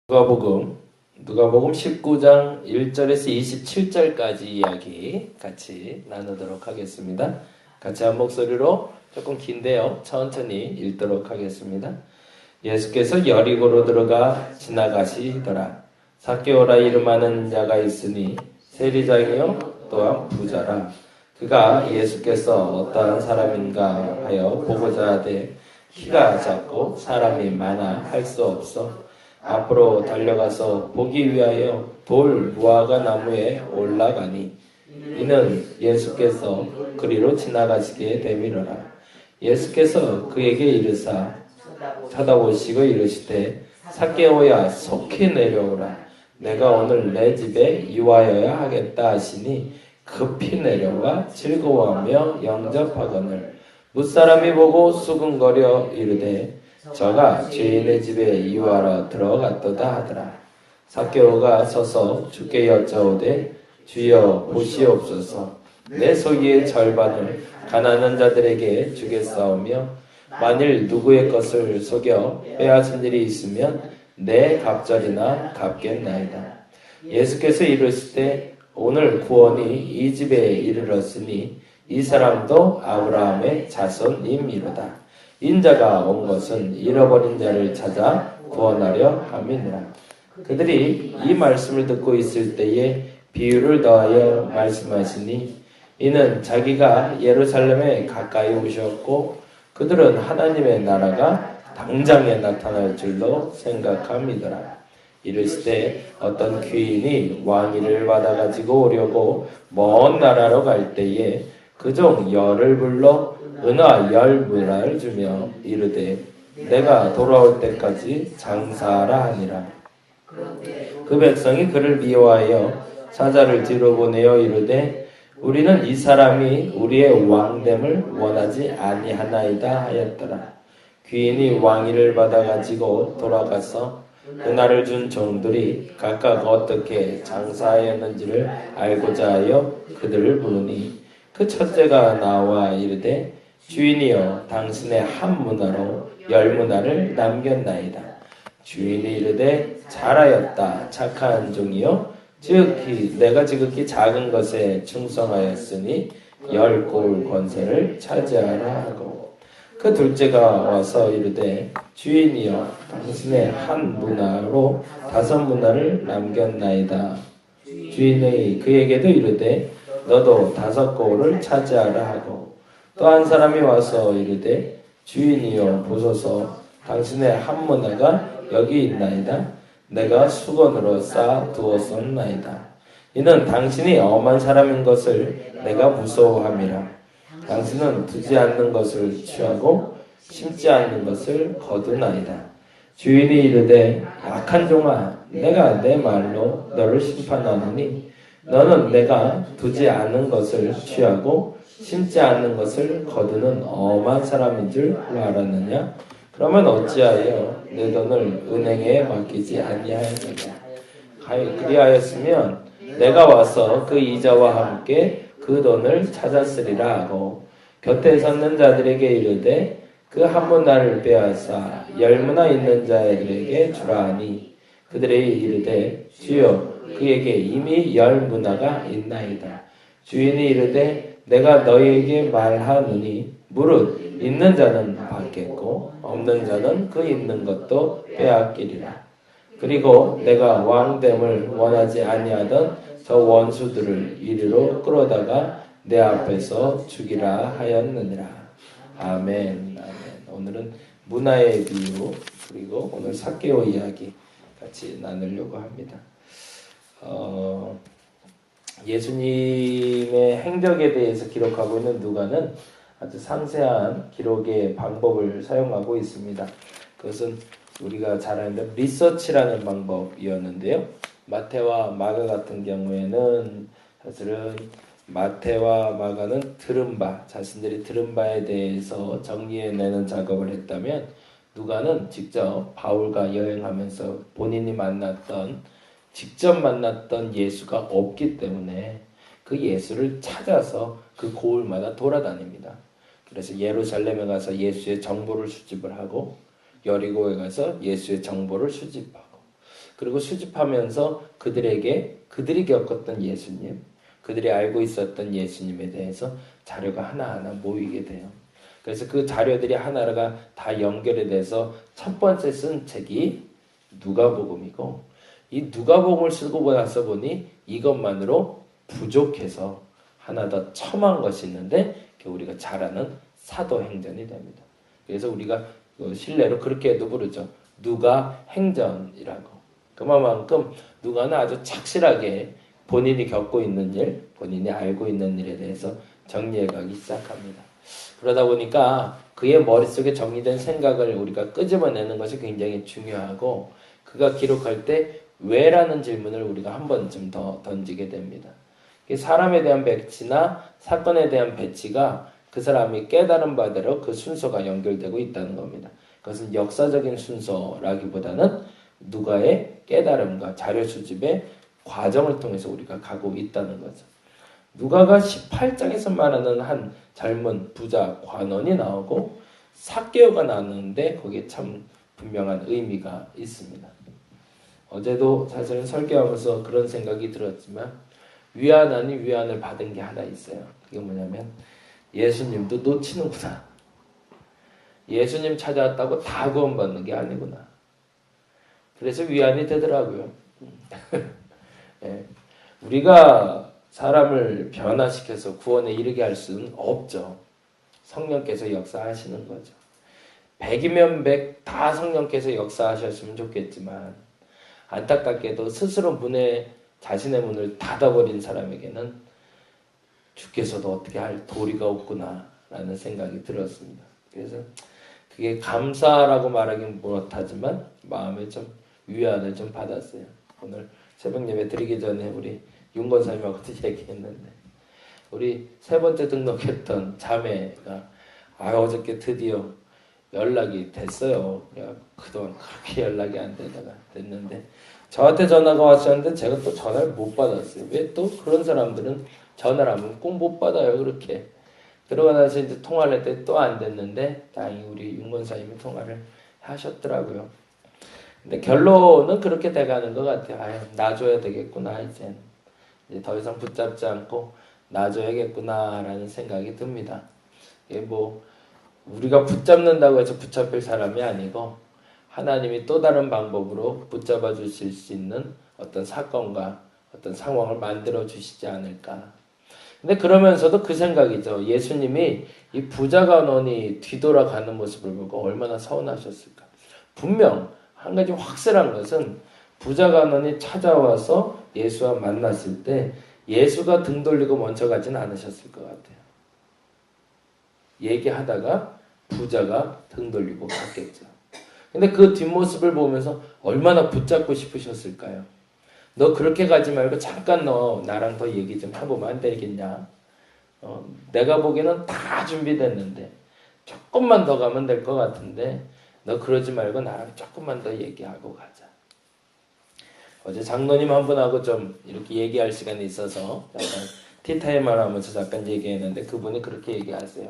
누가복음 19장 1절에서 27절까지 이야기 같이 나누도록 하겠습니다. 같이 한 목소리로 조금 긴데요. 천천히 읽도록 하겠습니다. 예수께서 여리고로 들어가 지나가시더라. 삭개오라 이름하는 자가 있으니 세리장이요 또한 부자라. 그가 예수께서 어떠한 사람인가 하여 보고자 하되 키가 작고 사람이 많아 할 수 없어 앞으로 달려가서 보기 위하여 돌 무화과 나무에 올라가니 이는 예수께서 그리로 지나가시게 되밀어라. 예수께서 그에게 이르사 쳐다보시고 이르시되 삭개오야 속히 내려오라. 내가 오늘 내 집에 이와여야 하겠다 하시니 급히 내려와 즐거워하며 영접하거늘 뭇사람이 보고 수근거려 이르되 저가 죄인의 집에 이와러 들어갔도다 하더라. 삭개오가 서서 주께 여짜오되 주여 보시옵소서. 내 소유의 절반을 가난한 자들에게 주겠사오며 만일 누구의 것을 속여 빼앗은 일이 있으면 내 갑절이나 갚겠나이다. 예수께서 이르시되 오늘 구원이 이 집에 이르렀으니 이 사람도 아브라함의 자손임이로다. 인자가 온 것은 잃어버린 자를 찾아 구원하려 함이니라. 그들이 이 말씀을 듣고 있을 때에 비유를 더하여 말씀하시니 이는 자기가 예루살렘에 가까이 오셨고 그들은 하나님의 나라가 당장에 나타날 줄로 생각함이더라. 이르시되 어떤 귀인이 왕위를 받아가지고 오려고 먼 나라로 갈 때에 그 종 열을 불러 은화 10문화를 주며 이르되 내가 돌아올 때까지 장사하라 하니라. 그 백성이 그를 미워하여 사자를 뒤로 보내어 이르되 우리는 이 사람이 우리의 왕됨을 원하지 아니하나이다 하였더라. 귀인이 왕위를 받아가지고 돌아가서 은화를 준 종들이 각각 어떻게 장사하였는지를 알고자 하여 그들을 부르니 그 첫째가 나와 이르되 주인이여 당신의 한 문화로 10문화를 남겼나이다. 주인이 이르되 잘하였다 착한 종이여 내가 지극히 작은 것에 충성하였으니 10고울 권세를 차지하라 하고 그 둘째가 와서 이르되 주인이여 당신의 한 문화로 5문화를 남겼나이다. 주인이 그에게도 이르되 너도 5고울을 차지하라 하고 또 한 사람이 와서 이르되 주인이여 보소서 당신의 한 문화가 여기 있나이다. 내가 수건으로 쌓아 두었었나이다. 이는 당신이 엄한 사람인 것을 내가 무서워함이라. 당신은 두지 않는 것을 취하고 심지 않는 것을 거두나이다. 주인이 이르되 약한 종아 내가 내 말로 너를 심판하노니 너는 내가 두지 않는 것을 취하고 심지 않는 것을 거두는 엄한 사람인 줄 알았느냐? 그러면 어찌하여 내 돈을 은행에 맡기지 아니하였느냐? 그리하였으면 내가 와서 그 이자와 함께 그 돈을 찾았으리라 하고 곁에 섰는 자들에게 이르되 그 한 문화를 빼앗아 10문화 있는 자들에게 주라 하니 그들이 이르되 주여 그에게 이미 10문화가 있나이다. 주인이 이르되 내가 너희에게 말하노니 무릇 있는 자는 받겠고 없는 자는 그 있는 것도 빼앗기리라. 그리고 내가 왕됨을 원하지 아니하던 저 원수들을 이리로 끌어다가 내 앞에서 죽이라 하였느니라. 아멘. 아멘. 오늘은 문화의 비유 그리고 오늘 삭개오 이야기 같이 나누려고 합니다. 예수님의 행적에 대해서 기록하고 있는 누가는 아주 상세한 기록의 방법을 사용하고 있습니다. 그것은 우리가 잘 아는 리서치라는 방법이었는데요. 마태와 마가 같은 경우에는 사실은 마태와 마가는 자신들이 들은 바에 대해서 정리해내는 작업을 했다면 누가는 직접 바울과 여행하면서 본인이 직접 만났던 예수가 없기 때문에 그 예수를 찾아서 그 고을마다 돌아다닙니다. 그래서 예루살렘에 가서 예수의 정보를 수집을 하고 여리고에 가서 예수의 정보를 수집하고 그리고 수집하면서 그들이 겪었던 예수님, 그들이 알고 있었던 예수님에 대해서 자료가 하나하나 모이게 돼요. 그래서 그 자료들이 하나가 다 연결이 돼서 첫 번째 쓴 책이 누가복음이고, 이 누가복음을 쓰고 나서 보니 이것만으로 부족해서 하나 더 첨한 것이 있는데 우리가 잘 아는 사도행전이 됩니다. 그래서 우리가 실례로 그렇게도 부르죠. 누가행전이라고. 그만큼 누가는 아주 착실하게 본인이 겪고 있는 일, 본인이 알고 있는 일에 대해서 정리해가기 시작합니다. 그러다 보니까 그의 머릿속에 정리된 생각을 우리가 끄집어내는 것이 굉장히 중요하고, 그가 기록할 때 왜라는 질문을 우리가 한 번쯤 더 던지게 됩니다. 사람에 대한 배치나 사건에 대한 배치가 그 사람이 깨달은 바대로 그 순서가 연결되고 있다는 겁니다. 그것은 역사적인 순서라기보다는 누가의 깨달음과 자료 수집의 과정을 통해서 우리가 가고 있다는 거죠. 누가가 18장에서 말하는 한 젊은 부자 관원이 나오고 삭개오가 나오는데 거기에 참 분명한 의미가 있습니다. 어제도 사실은 설교하면서 그런 생각이 들었지만 위안 아닌 위안을 받은 게 하나 있어요. 그게 뭐냐면 예수님도 놓치는구나. 예수님 찾아왔다고 다 구원받는 게 아니구나. 그래서 위안이 되더라고요. 네. 우리가 사람을 변화시켜서 구원에 이르게 할 수는 없죠. 성령께서 역사하시는 거죠. 100이면 100 다 성령께서 역사하셨으면 좋겠지만 안타깝게도 스스로 자신의 문을 닫아버린 사람에게는 주께서도 어떻게 할 도리가 없구나 라는 생각이 들었습니다. 그래서 그게 감사라고 말하기는 못하지만 마음에 좀 위안을 좀 받았어요. 오늘 새벽 예배 드리기 전에 우리 윤건사님하고도 얘기했는데 우리 세 번째 등록했던 자매가 어저께 드디어 연락이 됐어요. 그동안 그렇게 연락이 안 되다가 됐는데 저한테 전화가 왔었는데 제가 또 전화를 못 받았어요. 왜 또 그런 사람들은 전화를 하면 꼭 못 받아요. 그렇게. 그러고 나서 이제 통화를 했더니 또 안 됐는데 다행히 우리 윤건사님이 통화를 하셨더라고요. 근데 결론은 그렇게 돼가는 것 같아요. 놔줘야 되겠구나 이제 더 이상 붙잡지 않고 놔줘야겠구나라는 생각이 듭니다. 이게 뭐 우리가 붙잡는다고 해서 붙잡힐 사람이 아니고 하나님이 또 다른 방법으로 붙잡아 주실 수 있는 어떤 사건과 어떤 상황을 만들어 주시지 않을까. 근데 그러면서도 그 생각이죠. 예수님이 이 부자 간원이 뒤돌아가는 모습을 보고 얼마나 서운하셨을까. 분명 한 가지 확실한 것은 부자 간원이 찾아와서 예수와 만났을 때 예수가 등 돌리고 먼저 가진 않으셨을 것 같아요. 얘기하다가 부자가 등 돌리고 갔겠죠. 근데 그 뒷모습을 보면서 얼마나 붙잡고 싶으셨을까요? 너 그렇게 가지 말고 잠깐 너 나랑 더 얘기 좀 해보면 안 되겠냐? 내가 보기에는 다 준비됐는데 조금만 더 가면 될 것 같은데 너 그러지 말고 나랑 조금만 더 얘기하고 가자. 어제 장로님 한 분하고 좀 이렇게 얘기할 시간이 있어서 약간 티타임을 하면서 잠깐 얘기했는데 그분이 그렇게 얘기하세요.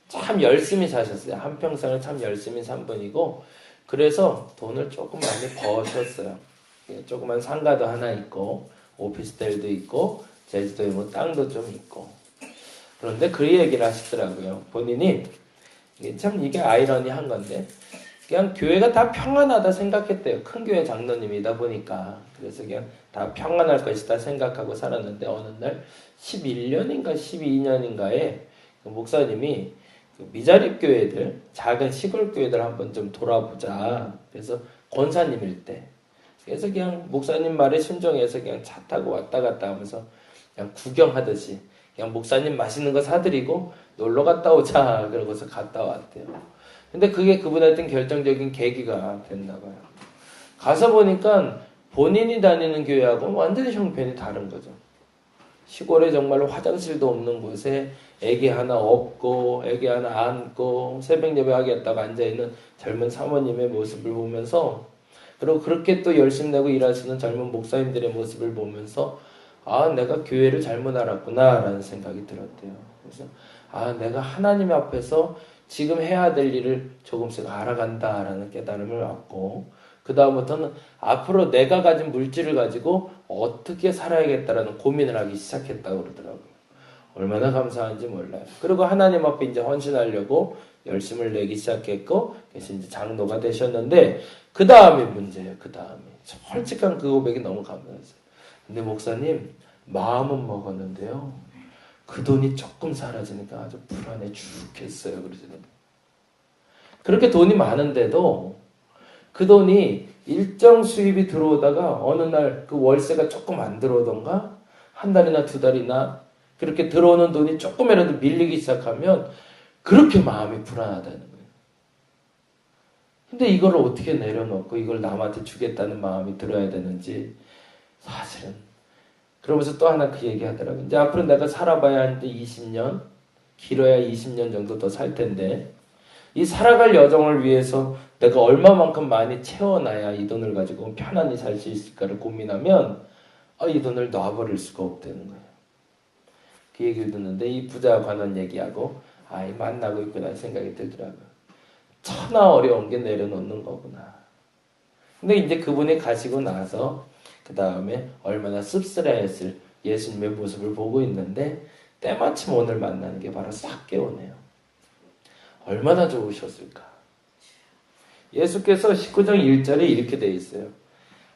참 열심히 사셨어요. 한평생을 참 열심히 산 분이고 그래서 돈을 조금 많이 버셨어요. 조그만 상가도 하나 있고 오피스텔도 있고 제주도에 뭐 땅도 좀 있고 그런데 그 얘기를 하시더라고요. 본인이 이게 아이러니한 건데 그냥 교회가 다 평안하다 생각했대요. 큰 교회 장로님이다 보니까 그래서 그냥 다 평안할 것이다 생각하고 살았는데 어느 날 11년인가 12년인가에 그 목사님이 미자립 교회들, 작은 시골 교회들 한번 좀 돌아보자. 그래서 권사님일 때. 그래서 그냥 목사님 말에 순종해서 그냥 차 타고 왔다 갔다 하면서 그냥 구경하듯이 그냥 목사님 맛있는 거 사드리고 놀러 갔다 오자. 그러고서 갔다 왔대요. 근데 그게 그분한테는 결정적인 계기가 됐나 봐요. 가서 보니까 본인이 다니는 교회하고 완전히 형편이 다른 거죠. 시골에 정말로 화장실도 없는 곳에 애기 하나 업고 애기 하나 안고 새벽 예배하겠다고 앉아있는 젊은 사모님의 모습을 보면서 그리고 그렇게 또 열심내고 일하시는 젊은 목사님들의 모습을 보면서 내가 교회를 잘못 알았구나 라는 생각이 들었대요. 그래서 내가 하나님 앞에서 지금 해야 될 일을 조금씩 알아간다 라는 깨달음을 얻고 그 다음부터는 앞으로 내가 가진 물질을 가지고 어떻게 살아야겠다라는 고민을 하기 시작했다고 그러더라고요. 얼마나 감사한지 몰라요. 그리고 하나님 앞에 이제 헌신하려고 열심을 내기 시작했고, 그래서 이제 장로가 되셨는데, 그 다음이 문제예요. 그 다음에. 솔직한 그 고백이 너무 감사했어요. 근데 목사님, 마음은 먹었는데요. 그 돈이 조금 사라지니까 아주 불안해 죽겠어요. 그러시는 거예요. 그렇게 돈이 많은데도 그 돈이 일정 수입이 들어오다가 어느 날 그 월세가 조금 안 들어오던가 한 달이나 두 달이나 그렇게 들어오는 돈이 조금이라도 밀리기 시작하면 그렇게 마음이 불안하다는 거예요. 근데 이걸 어떻게 내려놓고 이걸 남한테 주겠다는 마음이 들어야 되는지 사실은. 그러면서 또 하나 그 얘기 하더라고요. 이제 앞으로 내가 살아봐야 하는데 20년, 길어야 20년 정도 더 살 텐데 이 살아갈 여정을 위해서 내가 얼마만큼 많이 채워놔야 이 돈을 가지고 편안히 살 수 있을까를 고민하면 이 돈을 놔버릴 수가 없다는 거예요. 그 얘기를 듣는데 이 부자 관원 얘기하고 만나고 있구나 생각이 들더라고요. 천하 어려운 게 내려놓는 거구나. 근데 이제 그분이 가시고 나서 그 다음에 얼마나 씁쓸해했을 예수님의 모습을 보고 있는데 때마침 오늘 만나는 게 바로 삭개오네요. 얼마나 좋으셨을까. 예수께서 19장 1절에 이렇게 되어 있어요.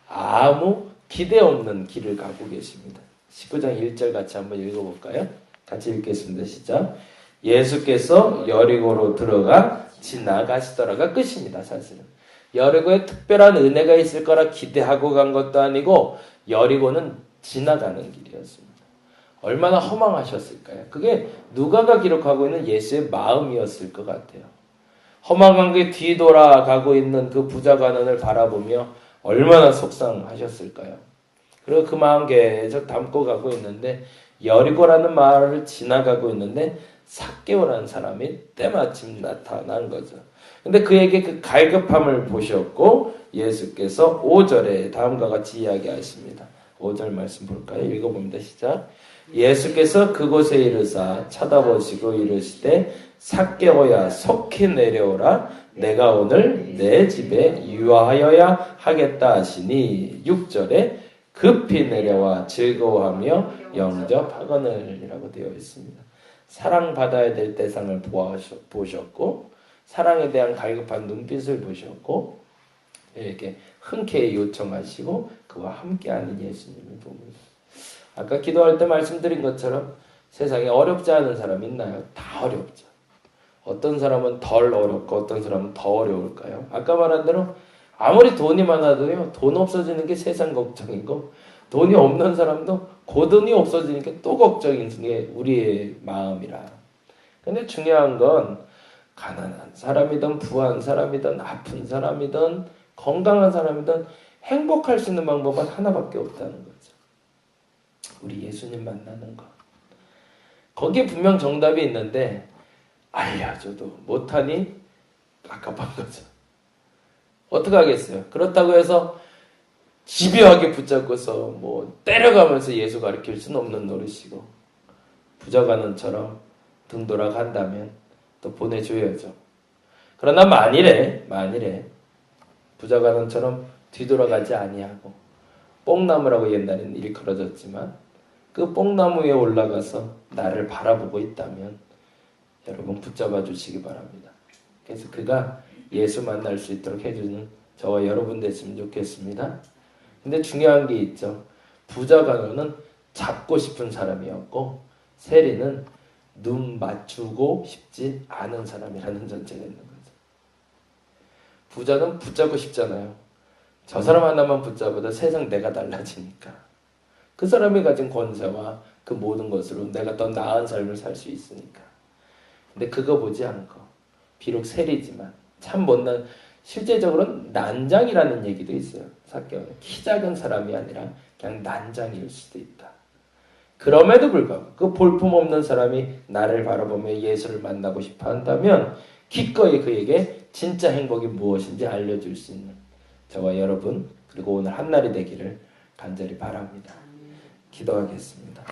아무 기대 없는 길을 가고 계십니다. 19장 1절 같이 한번 읽어볼까요? 같이 읽겠습니다. 시작. 예수께서 여리고로 들어가 지나가시더라가 끝입니다. 사실은 여리고에 특별한 은혜가 있을 거라 기대하고 간 것도 아니고 여리고는 지나가는 길이었습니다. 얼마나 허망하셨을까요? 그게 누가가 기록하고 있는 예수의 마음이었을 것 같아요. 허망한 게 뒤돌아가고 있는 그 부자 관원을 바라보며 얼마나 속상하셨을까요? 그리고 그 마음 계속 담고 가고 있는데 여리고라는 마을을 지나가고 있는데 삭개오라는 사람이 때마침 나타난 거죠. 근데 그에게 그 갈급함을 보셨고 예수께서 5절에 다음과 같이 이야기하십니다. 5절 말씀 볼까요? 읽어봅니다. 시작. 예수께서 그곳에 이르사 쳐다보시고 이르시되 삭개오야 속히 내려오라 내가 오늘 내 집에 유하여야 하겠다 하시니 6절에 급히 내려와 즐거워하며 영접하거늘이라고 되어 있습니다. 사랑받아야 될 대상을 보셨고 사랑에 대한 갈급한 눈빛을 보셨고 이렇게 흔쾌히 요청하시고 그와 함께하는 예수님을 봅니다. 아까 기도할 때 말씀드린 것처럼 세상에 어렵지 않은 사람 있나요? 다 어렵죠. 어떤 사람은 덜 어렵고 어떤 사람은 더 어려울까요? 아까 말한 대로 아무리 돈이 많아도요. 돈 없어지는 게 세상 걱정이고 돈이 없는 사람도 고돈이 없어지는 게 또 걱정인 게 우리의 마음이라. 근데 중요한 건 가난한 사람이든 부한 사람이든 아픈 사람이든 건강한 사람이든 행복할 수 있는 방법은 하나밖에 없다는 거죠. 우리 예수님 만나는 것. 거기에 분명 정답이 있는데 알려줘도 못하니 갑갑한 거죠. 어떡하겠어요. 그렇다고 해서 집요하게 붙잡고서 때려가면서 예수 가르칠 수는 없는 노릇이고 부자관원처럼 등 돌아간다면 또 보내줘야죠. 그러나 만일에 부자관원처럼 뒤돌아가지 아니하고 뽕나무라고 옛날에는 일컬어졌지만 그 뽕나무 위에 올라가서 나를 바라보고 있다면 여러분 붙잡아 주시기 바랍니다. 그래서 그가 예수 만날 수 있도록 해주는 저와 여러분 됐으면 좋겠습니다. 근데 중요한 게 있죠. 부자관원은 잡고 싶은 사람이었고 세리는 눈 맞추고 싶지 않은 사람이라는 전제가 있는 거죠. 부자는 붙잡고 싶잖아요. 저 사람 하나만 붙잡아도 세상 내가 달라지니까. 그 사람이 가진 권세와 그 모든 것으로 내가 더 나은 삶을 살 수 있으니까. 근데 그거 보지 않고 비록 세리지만 참 못난 실제적으로는 난장이라는 얘기도 있어요. 삭개오는 키 작은 사람이 아니라 그냥 난장일 수도 있다. 그럼에도 불구하고 그 볼품없는 사람이 나를 바라보며 예수를 만나고 싶어 한다면 기꺼이 그에게 진짜 행복이 무엇인지 알려줄 수 있는 저와 여러분 그리고 오늘 한날이 되기를 간절히 바랍니다. 기도하겠습니다.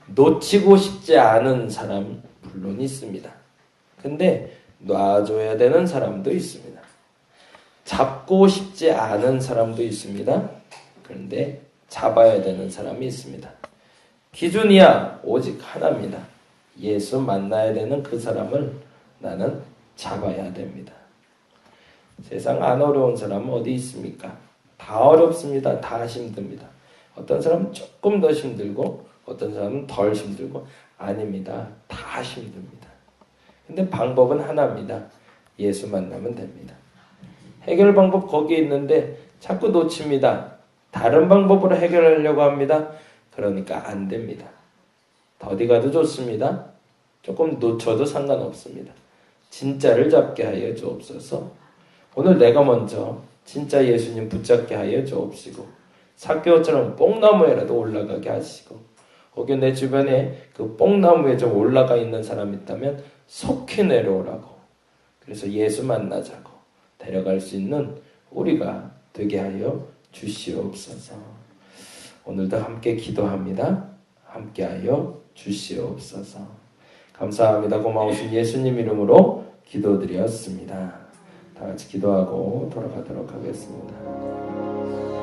놓치고 싶지 않은 사람 물론 있습니다. 근데 놔줘야 되는 사람도 있습니다. 잡고 싶지 않은 사람도 있습니다. 그런데 잡아야 되는 사람이 있습니다. 기준이야 오직 하나입니다. 예수 만나야 되는 그 사람을 나는 잡아야 됩니다. 세상 안 어려운 사람은 어디 있습니까? 다 어렵습니다. 다 힘듭니다. 어떤 사람은 조금 더 힘들고 어떤 사람은 덜 힘들고 아닙니다. 다 힘듭니다. 근데 방법은 하나입니다. 예수 만나면 됩니다. 해결 방법 거기에 있는데 자꾸 놓칩니다. 다른 방법으로 해결하려고 합니다. 그러니까 안 됩니다. 더디 가도 좋습니다. 조금 놓쳐도 상관없습니다. 진짜를 잡게 하여 주옵소서. 오늘 내가 먼저 진짜 예수님 붙잡게 하여 주옵시고 삭개오처럼 뽕나무에라도 올라가게 하시고 혹여 내 주변에 그 뽕나무에 좀 올라가 있는 사람이 있다면 속히 내려오라고 그래서 예수 만나자고 데려갈 수 있는 우리가 되게 하여 주시옵소서. 오늘도 함께 기도합니다. 함께하여 주시옵소서. 감사합니다. 고마우신 예수님 이름으로 기도드렸습니다. 다 같이 기도하고 돌아가도록 하겠습니다.